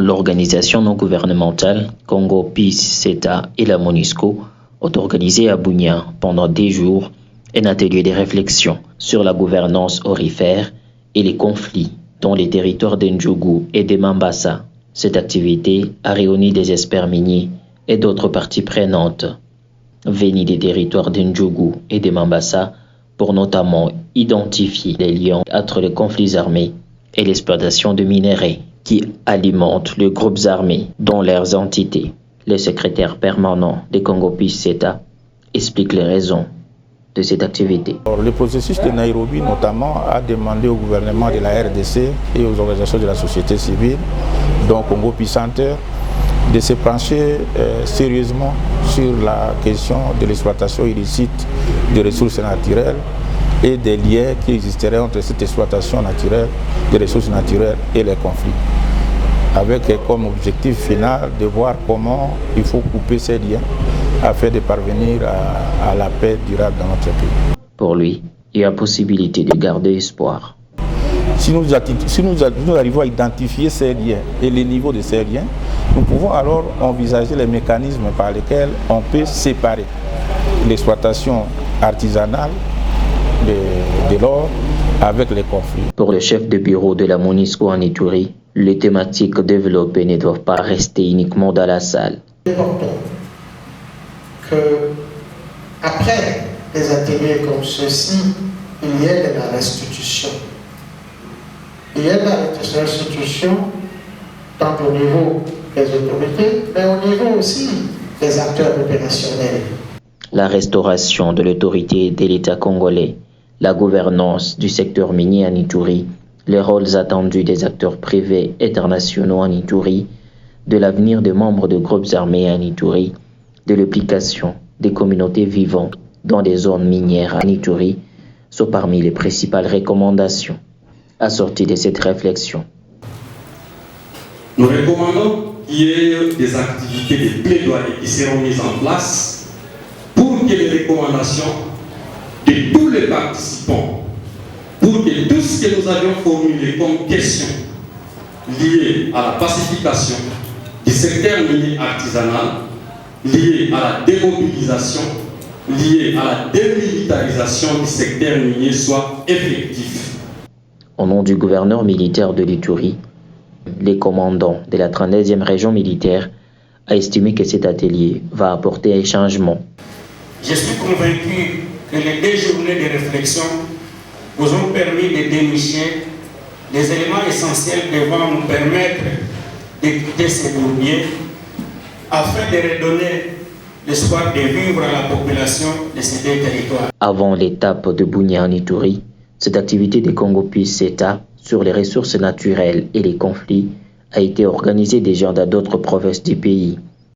L'organisation non gouvernementale Congo Peace CETA et la MONUSCO ont organisé à Bunia pendant 10 jours un atelier de réflexion sur la gouvernance aurifère et les conflits dans les territoires d'Ndjougou et de Mambasa. Cette activité a réuni des experts miniers et d'autres parties prenantes venus des territoires d'Ndjougou et de Mambasa pour notamment identifier les liens entre les conflits armés et l'exploitation de minerais qui alimentent les groupes armés dans leurs entités. Le secrétaire permanent des Congo Peace CETA explique les raisons de cette activité. Le processus de Nairobi notamment a demandé au gouvernement de la RDC et aux organisations de la société civile, dont Congo Peace Center, de se pencher sérieusement sur la question de l'exploitation illicite des ressources naturelles et des liens qui existeraient entre cette exploitation naturelle des ressources naturelles et les conflits, avec comme objectif final de voir comment il faut couper ces liens afin de parvenir à la paix durable dans notre pays. Pour lui, il y a possibilité de garder espoir. Si nous arrivons à identifier ces liens et les niveaux de ces liens, nous pouvons alors envisager les mécanismes par lesquels on peut séparer l'exploitation artisanale de l'or avec les conflits. Pour le chef de bureau de la MONUSCO en Ituri, les thématiques développées ne doivent pas rester uniquement dans la salle. C'est important qu'après des ateliers comme ceux-ci, il y ait de la restitution. Il y a de la restitution tant au niveau des autorités, mais au niveau aussi des acteurs opérationnels. La restauration de l'autorité de l'État congolais, la gouvernance du secteur minier en Ituri, les rôles attendus des acteurs privés internationaux en Ituri, de l'avenir des membres de groupes armés en Ituri, de l'application des communautés vivantes dans des zones minières en Ituri sont parmi les principales recommandations assorties de cette réflexion. Nous recommandons qu'il y ait des activités de plaidoyer qui seront mises en place pour que les recommandations de tous les participants, pour que tout ce que nous avions formulé comme question liée à la pacification du secteur minier artisanal, liée à la démobilisation, liée à la démilitarisation du secteur minier soit effective. Au nom du gouverneur militaire de l'Ituri, les commandants de la 32e région militaire a estimé que cet atelier va apporter un changement. Je suis convaincu que les 2 journées de réflexion nous ont permis de dénicher les éléments essentiels devant nous permettre de quitter ces bourbiers afin de redonner l'espoir de vivre à la population de ces 2 territoires. Avant l'étape de Bunia en Ituri, cette activité de Congo Peace CETA sur les ressources naturelles et les conflits a été organisée déjà dans d'autres provinces du pays.